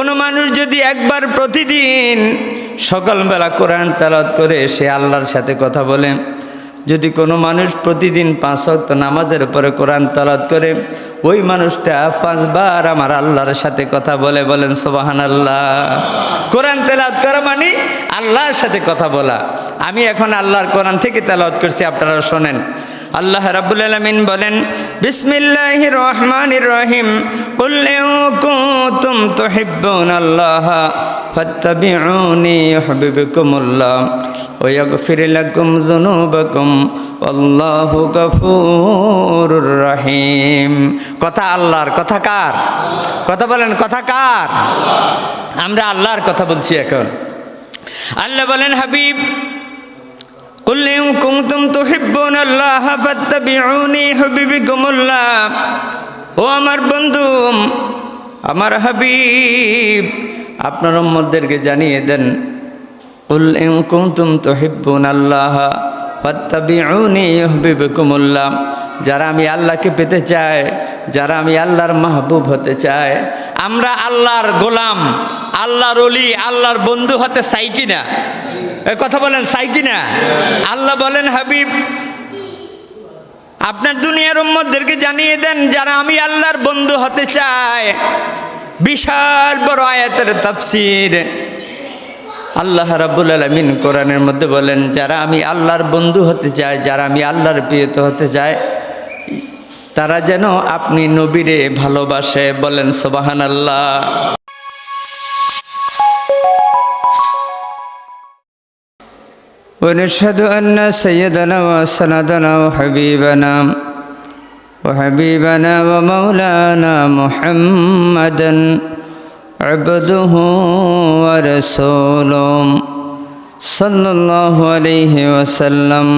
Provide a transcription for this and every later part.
কোনো মানুষ যদি একবার প্রতিদিন সকালবেলা কোরআন তেলাওয়াত করে সে আল্লাহর সাথে কথা বলে, যদি কোনো মানুষ প্রতিদিন 5 ওয়াক্ত নামাজের উপরে কোরআন তেলাওয়াত করে, ওই মানুষটা 5 বার আমার আল্লাহর সাথে কথা বলে। বলেন সুবহানাল্লাহ। কোরআন তেলাওয়াত করা মানে আল্লাহর সাথে কথা বলা। আমি এখন আল্লাহর কোরআন থেকে তেলাওয়াত করছি, আপনারা শোনেন। আল্লাহ রাব্বুল আলামিন বলেন, বিসমিল্লাহির রহমানির রহিম, কুল ইন কুনতুম তুহিব্বুনাল্লাহ ফাত্তাবিউনি ইউহিব্বুকুমুল্লাহ ওয়া ইয়াগফির লাকুম যুনুবাকুম আল্লাহু গফুরুর রহিম। কথা আল্লাহর, কথা কার? কথা বলেন, কথা কার? আমরা আল্লাহর কথা বলছি এখন। আল্লাহ বলেন, হাবিব কুল ইন কুনতুম তুহিব্বুনাল্লাহ ফাত্তাবিউনি ইউহিব্বুকুমুল্লাহ। ও আমার বন্ধু, আমার হাবিব, আপনার উম্মতদেরকে জানিয়ে দেন, কুল ইন কুনতুম তুহিব্বুনাল্লাহ ফাত্তাবিউনি ইউহিব্বুকুমুল্লাহ। যারা আমি আল্লাহকে পেতে চায়, যারা আমি আল্লাহর মাহবুব হতে চায়, আমরা আল্লাহর গোলাম, আল্লাহর ওলি, আল্লাহর বন্ধু হতে চাই কিনা? কথা বলেন, চাই কিনা? আল্লাহ বলেন, হাবিব আপনার দুনিয়ার উম্মতদেরকে জানিয়ে দেন, যারা আমি আল্লাহর বন্ধু হতে চায়। বিশাল বড় আয়াতের তাফসীর। আল্লাহ রাব্বুল আলামিন কোরআনের মধ্যে বলেন, যারা আমি আল্লাহর বন্ধু হতে চায়, যারা আমি আল্লাহর প্রিয়ত হতে চায়, তারা যেন আপনি নবীরে ভালোবাসে। বলেন সুবহানাল্লাহ। ونشهد أن سيدنا وسندنا وحبيبنا ومولانا محمدا عبده ورسوله صلى الله عليه وسلم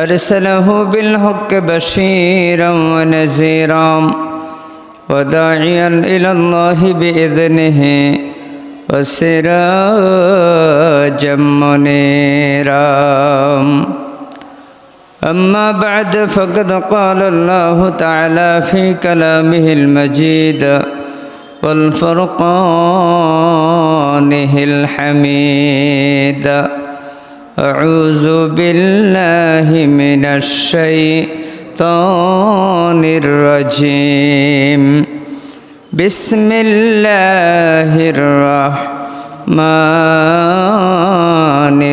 أرسله بالحق بشيرا ونذيرا وداعيا إلى الله بإذنه وسراجا منيرا. أما بعد فقد قال الله تعالى في كلامه المجيد والفرقانه الحميد: أعوذ بالله من الشيطان الرجيم. بسم الله الرحمن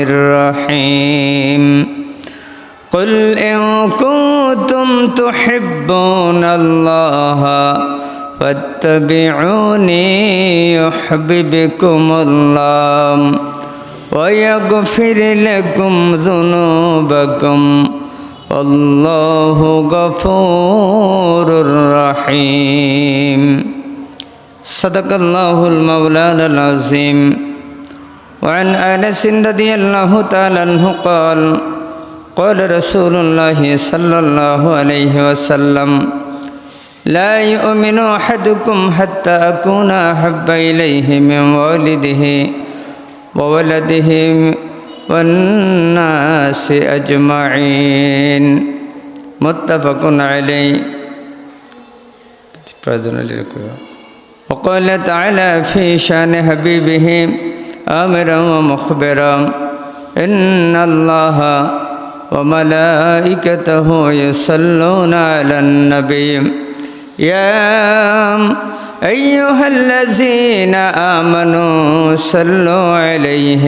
الرحيم. قل إن كنتم تحبون الله فاتبعوني يحببكم الله ويغفر لكم ذنوبكم والله غفور رحيم. صدق الله المولانا العظيم. وعن أنس رضي الله تعالى عنه قال قال رسول الله صلى الله عليه وسلم: لا يؤمن أحدكم حتى أكون أحب إليه من والده وولده والناس أجمعين. متفق عليه. وقال تعالى في شأن حبيبه آمرا ومخبرا: إن الله وملائكته يصلون على النبي يا أيها الذين آمنوا صلوا عليه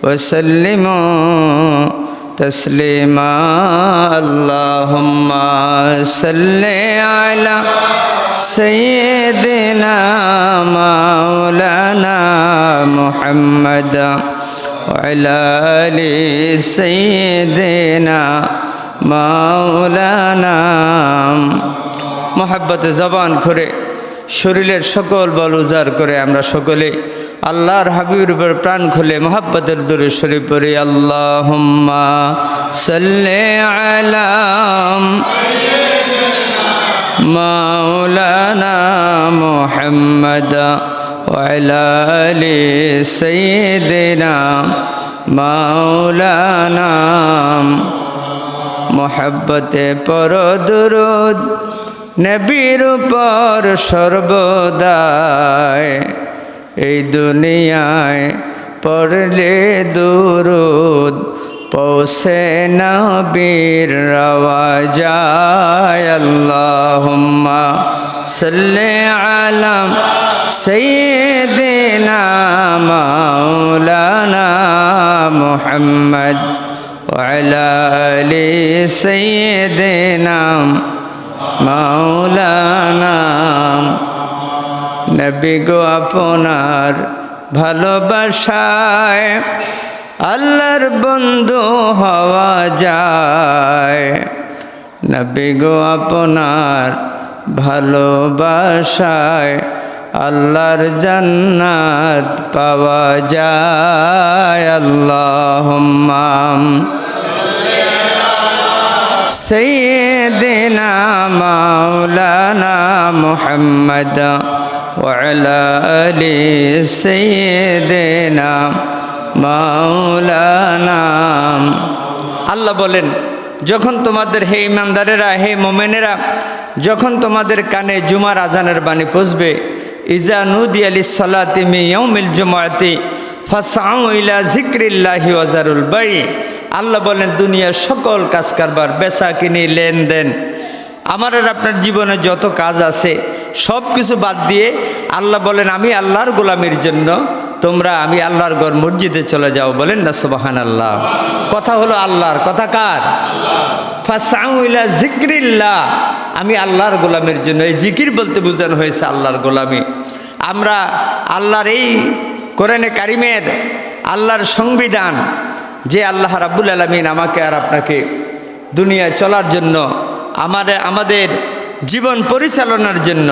وسلموا تسليما. اللهم صل على سيدنا مولانا محمد وعلى آل سيدنا مولانا. মোহাব্বত জবান করে শরীরের সকল বল উজাড় করে আমরা সকলে আল্লাহর হাবিবের উপর প্রাণ খুলে মোহাব্বতের দরুদ শরীফ পড়ি। আল্লাহুম্মা সাল্লি আলা মাওলানা মুহাম্মদ ওয়া আলা আলি সাইয়্যিদিনা মাওলানা। মোহাব্বতে পড়ো দুরূদ নবীর উপর সর্বদাই এই দুনিয়ায় পড়লে দুরুদ পৌঁছে নবীর রওয়াজায়। আল্লাহুম্মা সাল্লি আলা সাইয়্যিদিনা মাওলানা মুহাম্মদ ওয়া আলা আলি সাইয়্যিদিনা মাওলানা। নবী গো আপনার ভালোবাসায় আল্লাহর বন্ধু হওয়া যায়। নবী গো আপনার ভালোবাসায় আল্লাহর জান্নাত পাওয়া যায়। আল্লাহুম্মা সাইয়্যিদিনা মাওলানা মুহাম্মদ ওয়া আলা আলি সাইয়্যিদিনা মাওলানা। আল্লাহ বলেন, যখন তোমাদের হে ইমানদারেরা, হে মোমেনেরা, যখন তোমাদের কানে জুমার আজানের বাণী পৌঁছবে, ইজা নুদিয়া লিস-সালাতি মিন ইয়াউমিল জুমআতি ফাসআউ ইলা যিকরিল্লাহি ওয়া যারুল বাই। আল্লাহ বলেন, দুনিয়ার সকল কাজ কারবার, বেচা কিনি, লেনদেন, আমার আর আপনার জীবনে যত কাজ আছে সব কিছু বাদ দিয়ে আল্লাহ বলেন, আমি আল্লাহর গোলামির জন্য তোমরা আমি আল্লাহর ঘর মসজিদে চলে যাও। বলেন না সুবহানাল্লাহ। কথা হলো আল্লাহর, কথা কার? ফাসআউ ইলা যিকরিল্লাহ, আমি আল্লাহর গোলামির জন্য। এই জিকির বলতে বোঝানো হয়েছে আল্লাহর গোলামি। আমরা আল্লাহর এই কোরআনে কারিমের আল্লাহর সংবিধান, যে আল্লাহ রাব্বুল আলামিন আমাকে আর আপনাকে দুনিয়ায় চলার জন্য, আমাদের জীবন পরিচালনার জন্য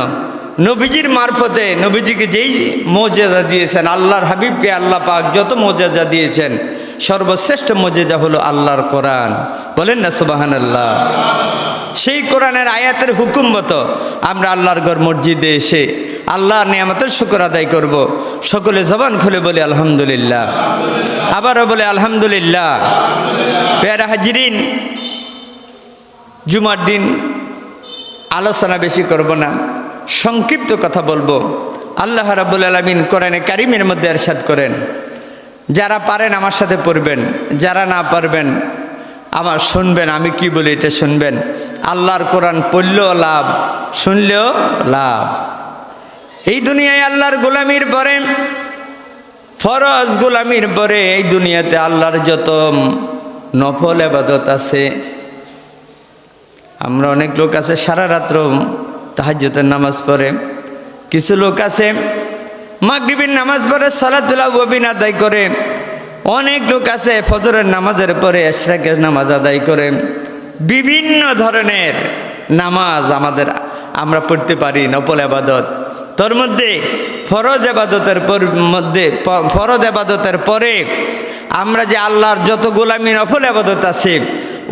নবীজির মারফতে নবীজিকে যেই মর্যাদা দিয়েছেন, আল্লাহর হাবিবকে আল্লাহ পাক যত মর্যাদা দিয়েছেন, সর্বশ্রেষ্ঠ মর্যাদা হলো আল্লাহর কোরআন। বলেন না সুবহানাল্লাহ। সেই কোরআনের আয়াতের হুকুম মতো আমরা আল্লাহর ঘর মসজিদে এসে আল্লাহর নিয়ামতের শুকর আদায় করব। সকলে জবান খুলে বলে আলহামদুলিল্লাহ, আবারও বলে আলহামদুলিল্লাহ। প্যারা হাজিরিন, জুমার দিন আলোচনা বেশি করব না, সংক্ষিপ্ত কথা বলবো। আল্লাহ রাব্বুল আলামিন কোরআনে কারিমের মধ্যে ইরশাদ করেন, যারা পারেন আমার সাথে পড়বেন, যারা না পারবেন আমার শুনবেন, আমি কি বলি এটা শুনবেন। আল্লাহর কোরআন পড়লেও লাভ, শুনলেও লাভ। এই দুনিয়ায় আল্লাহর গোলামির পরে, ফরজ গোলামির পরে এই দুনিয়াতে আল্লাহর যত নফল ইবাদত আছে, আমরা অনেক লোক আছে সারা রাত্র তাহাজ্জুদের নামাজ পড়ে, কিছু লোক আছে মাগরিবের নামাজ পড়ে সালাতুল আওয়াবিন আদায় করে, অনেক লোক আছে ফজরের নামাজের পরে ইশরাকের নামাজ আদায় করে। বিভিন্ন ধরনের নামাজ আমরা পড়তে পারি, নফল ইবাদত। তোর মধ্যে ফরজ ইবাদতের পরে আমরা যে আল্লাহর যত গোলামি নফল ইবাদত আছে,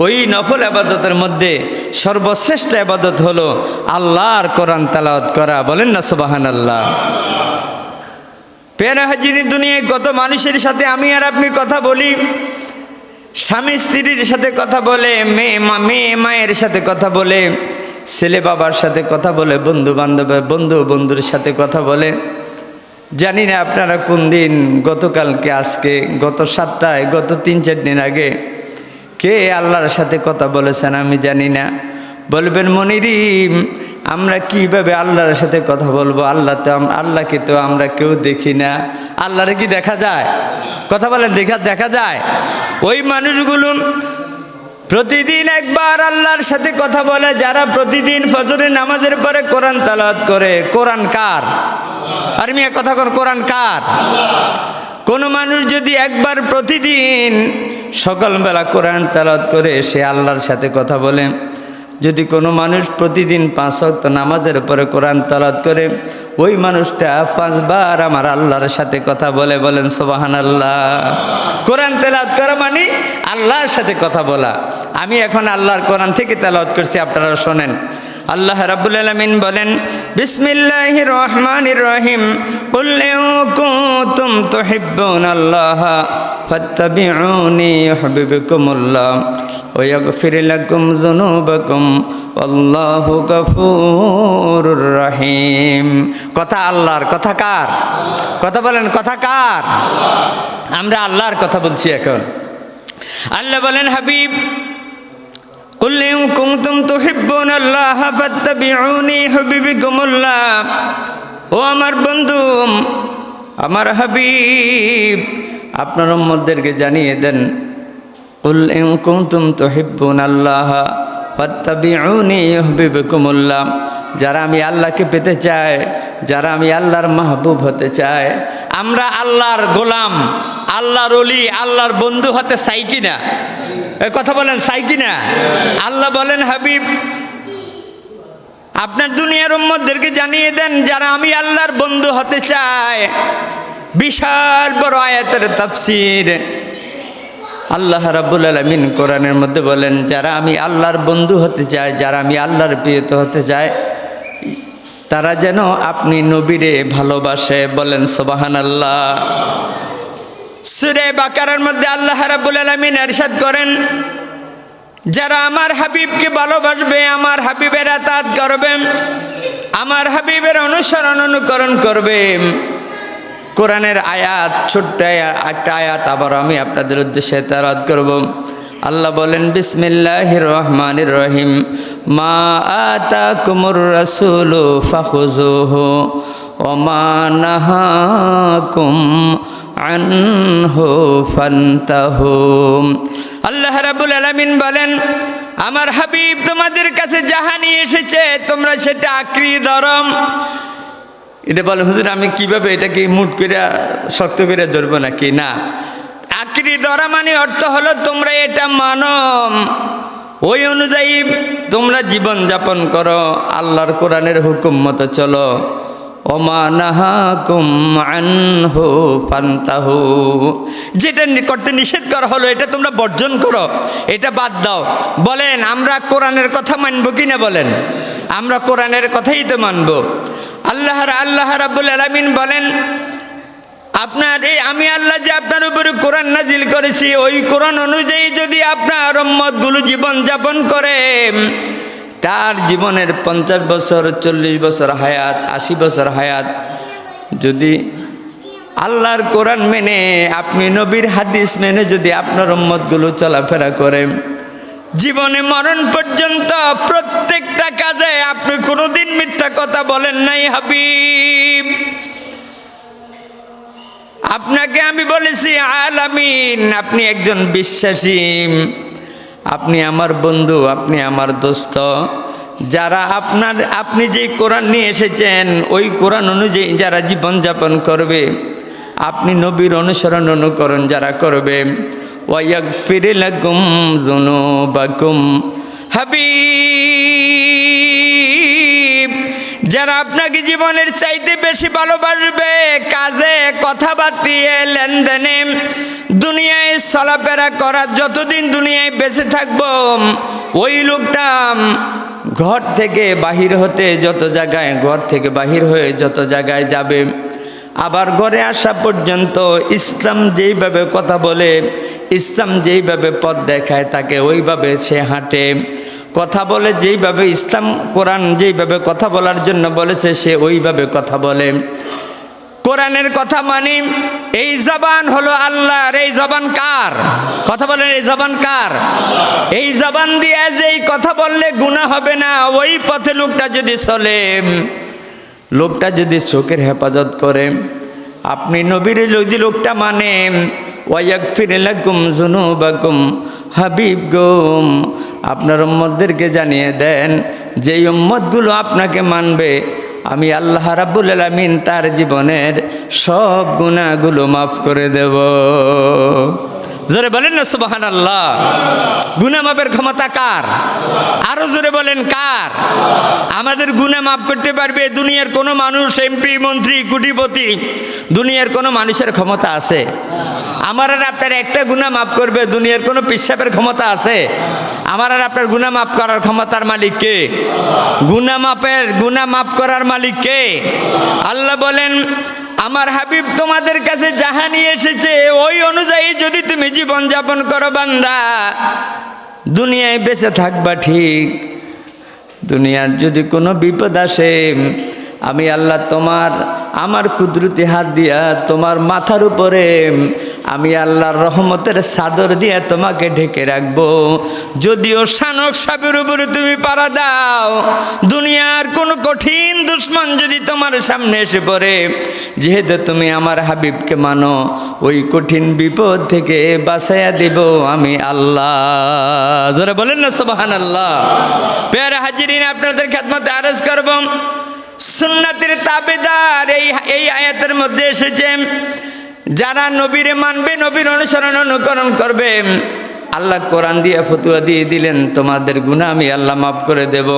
ওই নফল ইবাদতের মধ্যে সর্বশ্রেষ্ঠ ইবাদত হলো আল্লাহর কোরআন তেলাওয়াত করা। বলেন না সুবহানাল্লাহ। প্যারা হাজিরিন, দুনিয়ায় কত মানুষের সাথে আমি আর আপনি কথা বলি, স্বামী স্ত্রীর সাথে কথা বলে, মেয়ে মায়ের সাথে কথা বলে, ছেলে বাবার সাথে কথা বলে, বন্ধু বন্ধুর সাথে কথা বলে। জানি না আপনারা কোন দিন, গতকালকে, আজকে, গত সপ্তাহে, গত 3-4 দিন আগে কে আল্লাহর সাথে কথা বলেছেন আমি জানি না। বলবেন মনিরিম, আমরা কিভাবে আল্লাহর সাথে কথা বলবো? আল্লাহকে তো আমরা কেউ দেখি না। আল্লাহরে কি দেখা যায়? কথা বলেন, দেখা যায়? ওই মানুষগুলো প্রতিদিন একবার আল্লাহর সাথে কথা বলে, যারা প্রতিদিন ফজরের নামাজের পরে কোরআন তেলাওয়াত করে। কোরআন কার? আর মিয়া কথা কোন, কোরআন কার? কোন মানুষ যদি একবার প্রতিদিন সকালবেলা কোরআন তেলাওয়াত করে, সে আল্লাহর সাথে কথা বলে। যদি কোনো মানুষ প্রতিদিন 5 ওয়াক্ত নামাজের পরে কোরআন তেলাওয়াত করে, ওই মানুষটা 5 বার আমার আল্লাহর সাথে কথা বলে। বলেন সুবহানাল্লাহ। কোরআন তেলাওয়াত করা মানে আল্লাহর সাথে কথা বলা। আমি এখন আল্লাহর কোরআন থেকে তেলাওয়াত করছি, আপনারা শোনেন। আল্লাহ রাব্বুল আলামিন বলেন, বিসমিল্লাহির রহমানির রহিম, কুল ইন কুনতুম তুহিব্বুনাল্লাহ ফাত্তাবিউনি ইউহিব্বুকুমুল্লাহ ওয়া ইয়াগফির লাকুম যুনুবাকুম আল্লাহু গফুরুর রহিম। কথা আল্লাহর, কথা কার? কথা বলেন, কথা কার? আমরা আল্লাহর কথা বলছি এখন। আল্লাহ বলেন, হাবিব কুল ইন কুনতুম তুহিব্বুনাল্লাহ ফাত্তাবিউনি ইউহিব্বুকুমুল্লাহ, ও আমার বন্ধু, আমার হাবিব, আপনার উম্মতদেরকে জানিয়ে দেন, কুল ইন কুনতুম তুহিব্বুনাল্লাহ ফাত্তাবিউনি ইউহিব্বুকুমুল্লাহ, যারা আমি আল্লাহকে পেতে চায়, যারা আমি আল্লাহর মাহবুব হতে চায়, আমরা আল্লাহর গোলাম, আল্লাহর ওলি, আল্লাহর বন্ধু হতে চাই কিনা? কথা বলেন, চাই কিনা? আল্লাহ বলেন, হাবিব আপনার দুনিয়ার উম্মতদেরকে জানিয়ে দেন, যারা আমি আল্লাহর বন্ধু হতে চায়। বিশাল বড় আয়াতের তাফসীর আল্লাহ রাব্বুল আলামিন কোরআনের মধ্যে বলেন, যারা আমি আল্লাহর বন্ধু হতে চায়, যারা আমি আল্লাহর প্রিয়ত হতে চায়, তারা যেন আপনি নবীরে ভালোবাসে। বলেন সুবহানাল্লাহ। সূরা বাকারার মধ্যে আল্লাহ রাব্বুল আলামিন ইরশাদ করেন, যারা আমার হাবিবকে ভালোবাসবে, আমার হাবিবের আতাত করবে, আমার হাবিবের অনুসরণ অনুকরণ করবে। কোরআনের আয়াত, ছোট্ট একটা আয়াত আবার আমি আপনাদের উদ্দেশ্যে তেলাওয়াত করব। আল্লাহ বলেন, বিসমিল্লাহির রহমানির রহিম, মা আতাকুমুর রাসূলু ফাখুযুহু ওয়া মা নাহাকুম আনহু ফান্তাহু। আল্লাহ রাব্বুল আলামিন বলেন, আমার হাবিব তোমাদের কাছে যাহা নিয়ে এসেছে তোমরা সেটা আঁকড়ে ধরো। এটা বলে, হুজুর আমি কিভাবে এটাকে মুট করে শক্ত করে ধরবো নাকি? না, আঁকড়ে ধরা মানে অর্থ হলো তোমরা এটা মানো, ওই অনুযায়ী তোমরা জীবন যাপন করো, আল্লাহর কোরআনের হুকুম মতো চলো। ওমা নাহাকুম আনহু ফান্তাহু, যেটা করতে নিষেধ করা হলো এটা তোমরা বর্জন করো, এটা বাদ দাও। বলেন আমরা কোরআনের কথা মানবো কিনা? বলেন আমরা কোরআনের কথাই তো মানবো। আল্লাহ রাব্বুল আলামিন বলেন, আপনার এই আমি আল্লাহ যে আপনার উপরে কোরআন নাজিল করেছি, ওই কোরআন অনুযায়ী যদি আপনার উম্মতগুলো জীবন যাপন করে, তার জীবনের 50 বছর, 40 বছর হায়াত, 80 বছর হায়াত যদি আল্লাহর কোরআন মেনে, আপনি নবীর হাদিস মেনে যদি আপনার উম্মতগুলো চলাফেরা করে, জীবনে মরণ পর্যন্ত প্রত্যেকটা কাজে আপনি কোনোদিন মিথ্যা কথা বলেন নাই হাবিব। আপনাকে আমি বলেছি আলামিন, আপনি একজন বিশ্বাসী, আপনি আমার বন্ধু, আপনি আমার দোস্ত। যারা আপনি যে কোরআন নিয়ে এসেছেন ওই কোরআন অনুযায়ী যারা জীবন যাপন করবে, আপনি নবীর অনুসরণ অনুকরণ যারা করবে, ওয়াগফির লাকুম যুনুবাকুম, হাবিব যারা আপনাকে জীবনের চাইতে বেশি ভালোবাসবে, কাজে কথাবার্তিয়ে লেনদেনে দুনিয়ায় চলাফেরা করার, যতদিন দুনিয়ায় বেঁচে থাকবো, ওই লোকটা ঘর থেকে বাহির হতে যত জায়গায়, ঘর থেকে বাহির হয়ে যত জায়গায় যাবে, আবার ঘরে আসা পর্যন্ত ইসলাম যেইভাবে কথা বলে, ইসলাম যেইভাবে পথ দেখায় তাকে ওইভাবে সে হাঁটে, কথা বলে যেইভাবে ইসলাম কোরআন যেইভাবে কথা বলার জন্য বলেছে সে ওইভাবে কথা বলে। কোরআনের কথা মানি। এই জবান হলো আল্লাহর। এই জবান কার? কথা বলেন, এই জবান কার? এই জবান দিয়ে যেই কথা বললে গুনাহ হবে না, ওই পথে লোকটা যদি চলে, লোকটা যদি চোখের হেফাজত করে, আপনি নবীর যদি লোকটা মানে, ওয়াগফির লাকুম যুনুবাকুম, হাবিব গোম আপনার উম্মতদেরকে জানিয়ে দেন, যে উম্মতগুলো আপনাকে মানবে, আমি আল্লাহ রাব্বুল আলামিন তার জীবনের সব গুনাহগুলো মাফ করে দেব। জোরে বলেন না সুবহানাল্লাহ। গুনাহ মাফের ক্ষমতা কার? আরো জোরে বলেন কার? আমাদের গুনাহ মাফ করতে পারবে দুনিয়ার কোনো মানুষ? এমপি, মন্ত্রী, কোটিপতি, দুনিয়ার কোনো মানুষের ক্ষমতা আছে? আমার আর আপনার একটা গুনাহ মাফ করবে দুনিয়ার কোনো পিশাবের ক্ষমতা আছে? আমার আর আপনার গুনাহ মাফ করার ক্ষমতার মালিক কে? গুনাহ মাফ করার মালিক কে? আল্লাহ বলেন আমার হাবিব তোমাদের কাছে যাহা নিয়ে এসেছে ওই অনুযায়ী যদি তুমি জীবন যাপন করো বান্দা, দুনিয়ায় বেঁচে থাকবা ঠিক। দুনিয়ার যদি কোনো বিপদ আসে, আমি আল্লাহ আমার কুদরতি হাত দিয়া তোমার মাথার উপরে আমি আল্লাহর রহমতের চাদর দিয়ে তোমাকে ঢেকে রাখবো। যদিও শানক সাপের উপরে তুমি পাড়া দাও, দুনিয়ার কোনো কঠিন দুশ্মন যদি তোমার সামনে এসে পড়ে, যেহেতু তুমি আমার হাবিবকে মানো, ওই কঠিন বিপদ থেকে বাঁচাইয়া দিব আমি আল্লাহ। যারা বলেন না সুবহানাল্লাহ। প্যারা হাজিরিন, আপনাদের খেদমতে আরজ করব, সুন্নাতের তাবেদার এই আয়াতের মধ্যে এসেছে যারা নবীরে মানবে, নবীর অনুসরণ অনুকরণ করবে, আল্লাহ কোরআন দিয়ে ফতুয়া দিয়ে দিলেন তোমাদের গুনাহ আমি আল্লাহ মাফ করে দেব।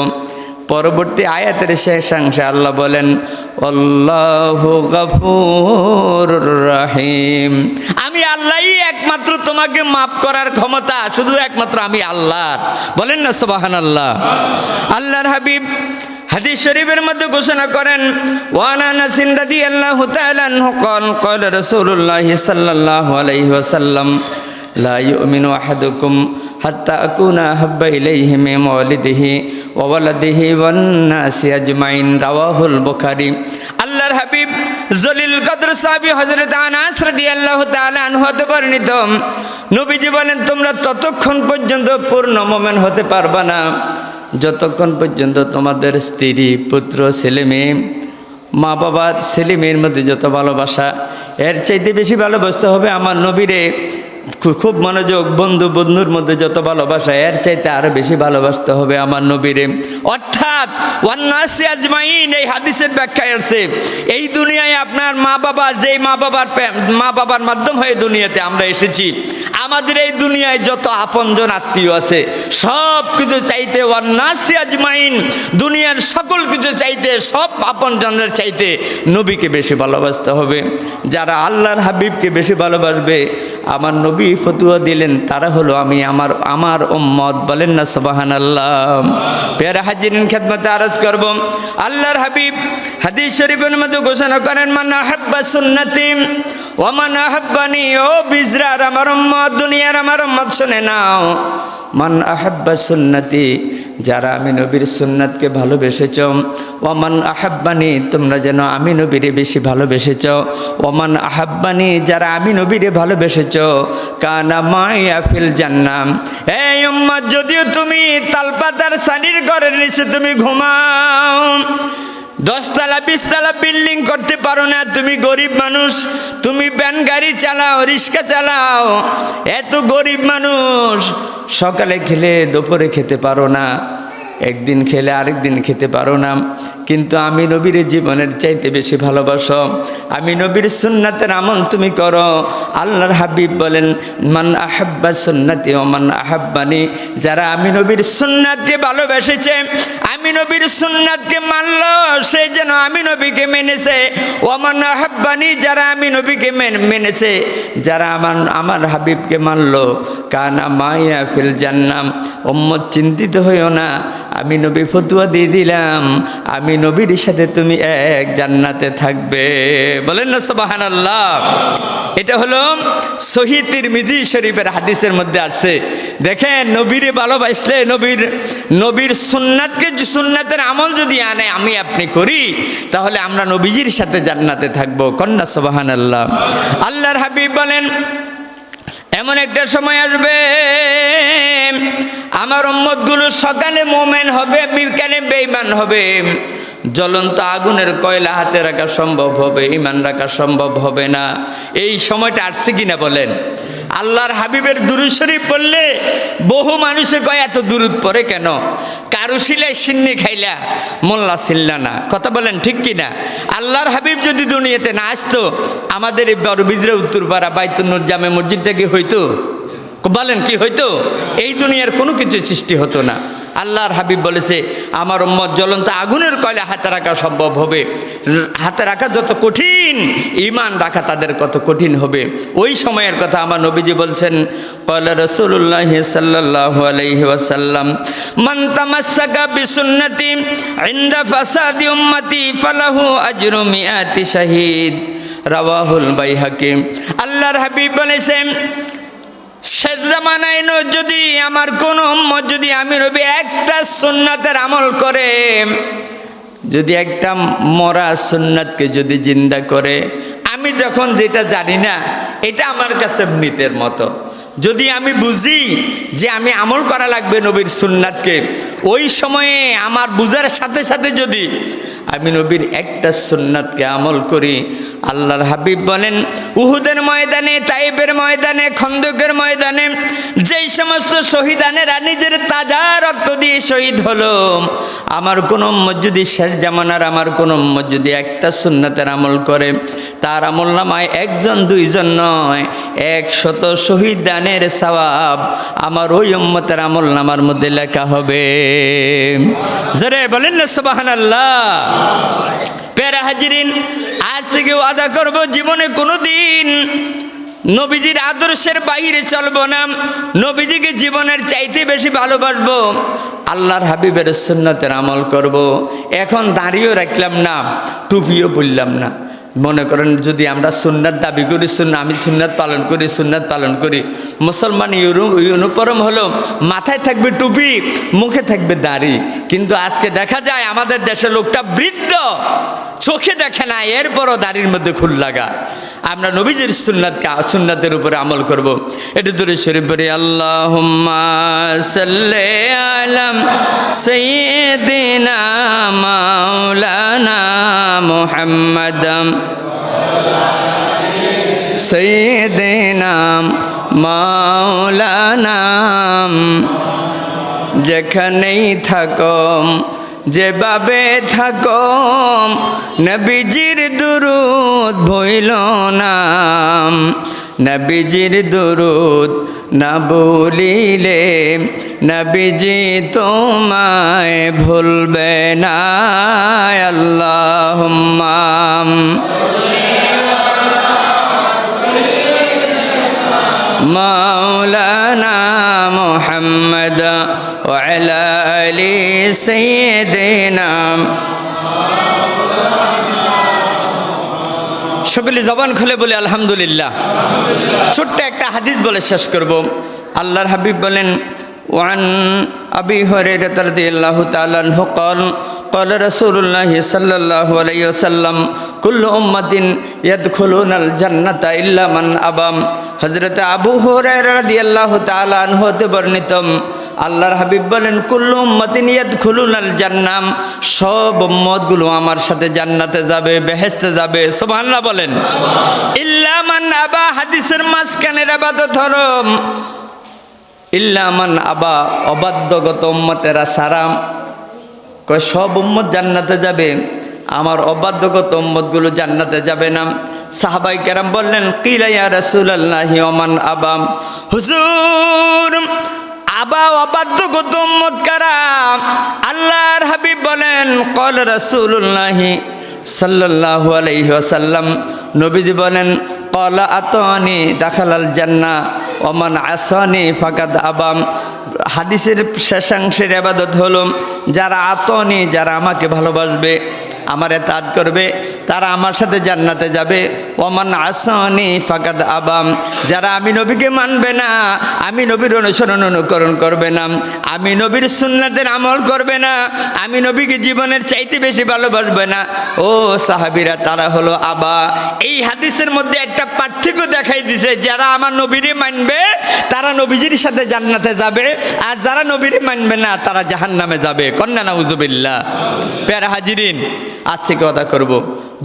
পরবর্তী আয়াতের শেষাংশে আল্লাহ বলেন আল্লাহু গফুরুর রহিম, আমি আল্লাহই একমাত্র তোমাকে মাফ করার ক্ষমতা, শুধু একমাত্র আমি আল্লাহ। বলেন না সুবহানাল্লাহ। আল্লাহর হাবিব হাদিস শরীফের মধ্যে ঘোষণা করেন ওয়ান আনাস রাদিয়াল্লাহু তাআলা আনহু ক্বালা রাসূলুল্লাহ সাল্লাল্লাহু আলাইহি ওয়াসাল্লাম লা ইউমিনু আহাদুকুম হাত্তা আকুনা হাব্বা ইলাইহি মিন ওয়ালিদিহি ওয়া ওয়ালাদিহি ওয়ান নাসি আজমাইন, রাওয়াহুল বুখারী। আল্লাহর হাবিব জলিল কদর সাহাবী হযরত আনাস রাদিয়াল্লাহু তাআলা আনহু হতে বর্ণিত, নবীজি বলেন তোমরা ততক্ষণ পর্যন্ত পূর্ণ মুমিন হতে পারবা না যতক্ষণ পর্যন্ত তোমাদের স্ত্রী, পুত্র, ছেলে মেয়ে, মা বাবা, ছেলে মেয়ের মধ্যে যত ভালোবাসা, এর চাইতে বেশি ভালোবাসতে হবে আমার নবীরে। খুব মনোযোগ, বন্ধু বন্ধুর মধ্যে যত ভালোবাসা, এর চাইতে আরো বেশি ভালোবাসতে হবে আমার নবীরে। অর্থাৎ ওয়ান্নাসি আজমাইন, এই হাদিসের ব্যাখ্যায় আছে এই দুনিয়ায় আপনার মা বাবা, যেই মা বাবার মাধ্যম হয়ে দুনিয়াতে আমরা এসেছি, আমাদের এই দুনিয়ায় যত আপনজন আত্মীয় আছে সব কিছু চাইতে, ওয়ান্নাসি আজমাইন, দুনিয়ার সকল কিছু চাইতে, সব আপনজনদের চাইতে নবীকে বেশি ভালোবাসতে হবে। যারা আল্লাহর হাবিবকে বেশি ভালোবাসবে, আমার নবী ফতুয়া দিলেন তারা হলো আমার উম্মত। বলেন না সুবহানাল্লাহ। প্যারা হাজিরিন, খেদমতে আরজ করব, আল্লাহর হাবিব হাদিস শরীফের মধ্যে ঘোষণা করেন মান আহাব্বা সুন্নতি ওয়া মান আহাব্বানি, ও বিজরার আমার উম্মত, দুনিয়ার আমার উম্মত শুনে নাও, মান আহাব্বা সুন্নতি, যারা আমি নবীর সুন্নাতকে ভালোবেসেছ, ওমান আহাব্বানি, তোমরা যেন আমি নবীরে বেশি ভালোবেসেছ, ওমান আহাব্বানি, যারা আমি নবীরে ভালোবেসেছ, কানা মাইয়া ফিল জান্নাম, এই উম্মত যদিও তুমি তালপাতার সানির ঘরের নিচে তুমি ঘুমাও, 10 তলা 20 তলা বিল্ডিং করতে পারো না, তুমি গরিব মানুষ, তুমি ভ্যান গাড়ি চালাও, রিক্সা চালাও, এত গরিব মানুষ, সকালে খেলে দুপুরে খেতে পারো না, একদিন খেলে আরেকদিন খেতে পারো না, কিন্তু আমি নবীর জীবনের চাইতে বেশি ভালোবাসো, আমি নবীর সুন্নাতের আমল তুমি করো। আল্লাহর হাবিব বলেন মান আহাব্বা সুন্নতি ওয়া মান আহাব্বানি, যারা আমি নবীর সুন্নাতকে ভালোবেসেছে, আমি নবীর সুন্নাতকে মানলো, সে যেন আমি নবীকে মেনেছে, ওয়া মান আহাব্বানি, যারা আমি নবীকে মেনেছে, যারা আমার হাবিবকে মানলো, কানা মাইয়া ফিল জান্নাম, উম্মত চিন্তিত হইও না, আমি নবী ফতুয়া দিয়ে দিলাম, আমি নবীর সাথে তুমি এক জান্নাতে থাকবে। বলেন না সুবহানাল্লাহ। এটা হলো সহিহ তিরমিজি শরীফের হাদিসের মধ্যে আসছে। দেখেন নবীরে ভালোবাসলে, নবীর সুন্নাতের আমল যদি আনে আমি আপনি করি, তাহলে আমরা নবীজির সাথে জান্নাতে থাকবো। কন্যা সুবহানাল্লাহ। আল্লাহর হাবিব বলেন এমন একটা সময় আসবে আমার উম্মতগুলো সকালে মুমিন হবে, বিকালে বেঈমান হবে, জ্বলন্ত আগুনের কয়লা হাতে রাখা সম্ভব হবে, ঈমান রাখা সম্ভব হবে না। এই সময়টা আসছে কিনা বলেন? আল্লাহর হাবিবের দুরূদ শরীফ পড়লে বহু মানুষে কয় এত দুরূদ পড়ে কেন? কারু সিলাই সিন্নি খাইলা মোল্লা সিল্লা না, কথা বলেন ঠিক কিনা? আল্লাহর হাবিব যদি দুনিয়াতে না আসতো, আমাদের এই বড়বিজরা উত্তরপাড়া বাইতুন নূর জামে মসজিদটা কি হইতো? বলেন কি হইতো? এই দুনিয়ার কোনো কিছু সৃষ্টি হতো না। আল্লাহর হাবিব বলেছে আমার উম্মত জ্বলন্ত আগুনের কয়লা হাতে রাখা সম্ভব হবে, হাতে রাখা যত কঠিন ঈমান রাখা তাদের কত কঠিন হবে। ওই সময়ের কথা আমার নবীজি বলছেন, ক্বালা রাসূলুল্লাহ সাল্লাল্লাহু আলাইহি ওয়াসাল্লাম মান তামাসসাকা বিসুন্নতি ইনদা ফাসাদি উম্মতি ফালাহু আজরু মিআতি শাহীদ, রাওয়াহুল বাইহাকি। আল্লাহর হাবিব বলেছেন শেষ জামানায় যদি আমার কোন উম্মত যদি আমি নবী একটা সুন্নাতের আমল করে, যদি একটা মরা সুন্নাতকে যদি জিন্দা করে, আমি যখন যেটা জানি না এটা আমার কাছে মৃতের মতো, যদি আমি বুঝি যে আমি আমল করা লাগবে নবীর সুন্নাতকে, ওই সময়ে আমার বুঝার সাথে সাথে যদি আমি নবীর একটা সুন্নাতকে আমল করি, আল্লাহর হাবিব বলেন উহুদের ময়দানে, তাইফের ময়দানে, খন্দকের ময়দানে যেই সমস্ত শহীদানেরা নিজের তাজা রক্ত দিয়ে শহীদ হলো, আমার কোন উম্মত যদি শেষ জামানার আমার কোন উম্মত যদি একটা সুন্নাতের আমল করে, তার আমল নামায় একজন দুইজন নয় 100 শহীদানের সওয়াব আমার ওই উম্মতের আমল নামার মধ্যে লেখা হবে। জোরে বলেন না সুবহানাল্লাহ। প্যারা হাজিরিন, আজ থেকে ওয়াদা করব জীবনে কোনোদিন নবীজির আদর্শের বাইরে চলবো না, নবীজিকে জীবনের চাইতে বেশি ভালোবাসবো, আল্লাহর হাবিবের সুন্নতের আমল করব। এখন দাঁড়িয়েও রাখলাম না, টুপিও পরলাম না। মনে করেন যদি আমরা সুন্নাত দাবি করি, আমি সুন্নাত পালন করি, মুসলমান ইউনিফর্ম হলো মাথায় থাকবে টুপি, মুখে থাকবে দাড়ি, কিন্তু আজকে দেখা যায় আমাদের দেশের লোকটা বৃদ্ধ, চোখে দেখে না, এরপরও দাড়ির মধ্যে খুল লাগা। আমরা নবীজির সুন্নাতের উপরে আমল করব। এটা দূরে শরীফ পড়ি, আল্লাহুম্মা সাল্লি আলা সাইয়্যিদিনা মাওলানা মুহাম্মাদ সাইয়্যিদিনা মাওলানা, যেখানেই থাকো যেভাবে থাকো নবীজির দুরূদ ভুইল না, নবীজির দুরূদ না বলিলে নবীজি তোমায় ভুলবে না। আল্লাহুম্মা মাওলানা মুহাম্মদ ওয়া আলা আলি সাইয়্যিদিনা। সকলে জবান খুলে বলে আলহামদুলিল্লাহ। ছোট্ট একটা হাদিস বলে শেষ করব। আল্লাহর হাবিব বলেন ওয়ান আবি হুরায়রা রাদিয়াল্লাহু তাআলা আনহু قال قال رسول الله صلى الله عليه وسلم كل উম্মাতিন ইয়াদখুলুনাল জান্নাতা ইল্লা মান আবা। হযরত আবু হুরায়রা রাদিয়াল্লাহু তাআলা আনহু হতে বর্ণিত, আল্লাহর হাবিব বলেন কুল্লু উম্মাতিন ইয়াদখুলুনাল জান্নাহ, সব উম্মতগুলো আমার সাথে জান্নাতে যাবে, বেহেশতে যাবে। সুবহানাল্লাহ বলেন। ইল্লা মান আবা, হাদিসের মাঝখানের ইবাদত হলো ইল্লা মান আবা, অবাধ্যগত উম্মতেরা সারাম। কয় সব উম্মত জান্নাতে যাবে, আমার অবাধ্যগত উম্মতগুলো জান্নাতে যাবে না। সাহাবায়ে কেরাম বললেন কিলা ইয়া রাসূলুল্লাহি ওয়া মান আবা, হুজুর আবা অবাধ্যগত উম্মত কারা? আল্লাহর হাবিব বলেন ক্বাল রাসূলুল্লাহি সাল্লাল্লাহু আলাইহি ওয়াসাল্লাম, নবীজি বলেন ক্বালা আতানি দাখালাল জান্নাহ ওয়া মান আসানি ফাকাদ আবাম। হাদিসের শেষাংশের ইবাদত হলো যারা আতানি, যারা আমাকে ভালোবাসবে, আমার ইতাআত করবে, তারা আমার সাথে জান্নাতে যাবে। ওমান আসানি ফাকাদ আবাম, যারা আমি নবীকে মানবে না, আমি নবীর অনুকরণ করবে না, আমি নবীর সুন্নাতের আমল করবে না, আমি নবীকে জীবনের চাইতে বেশি ভালোবাসবে না, ও সাহাবীরা তারা হলো আবা। এই হাদিসের মধ্যে একটা পার্থক্য দেখাই দিছে, যারা আমার নবীরে মানবে তারা নবীজির সাথে জান্নাতে যাবে, আর যারা নবীরে মানবে না তারা জাহান্নামে যাবে। কন্যা নাউজুবিল্লাহ। প্যারা হাজিরিন, আজ থেকে কথা করব,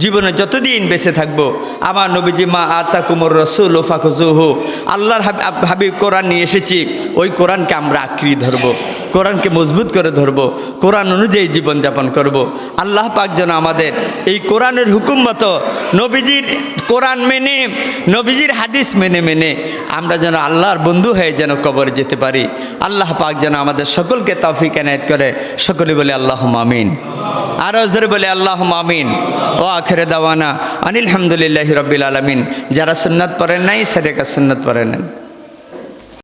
জীবনে যতদিন বেঁচে থাকবো আমার নবীজি মা আতাকুমুর রাসূলু ফাখুযুহু, আল্লাহর হাবিব কোরআন নিয়ে এসেছি, ওই কোরআনকে আমরা আঁকড়ে ধরবো। কোরআনকে মজবুত করে ধরব, কোরআন অনুযায়ী জীবনযাপন করব। আল্লাহ পাক যেন আমাদের এই কোরআনের হুকুম মতো নবীজির কোরআন মেনে, নবীজির হাদিস মেনে মেনে আমরা যেন আল্লাহর বন্ধু হয়ে যেন কবরে যেতে পারি। আল্লাহ পাক যেন আমাদের সকলকে তৌফিক এনায়েত করে। সকলে বলে আল্লাহুম্মা আমিন। আরও জোরে বলে আল্লাহুম্মা আমিন। ও আখিরে দাওয়ানা আনিল হামদুলিল্লাহি রাব্বিল আলামিন। যারা সুন্নাত পড়েন নাই সেটাকে সুন্নাত পড়ে নেন।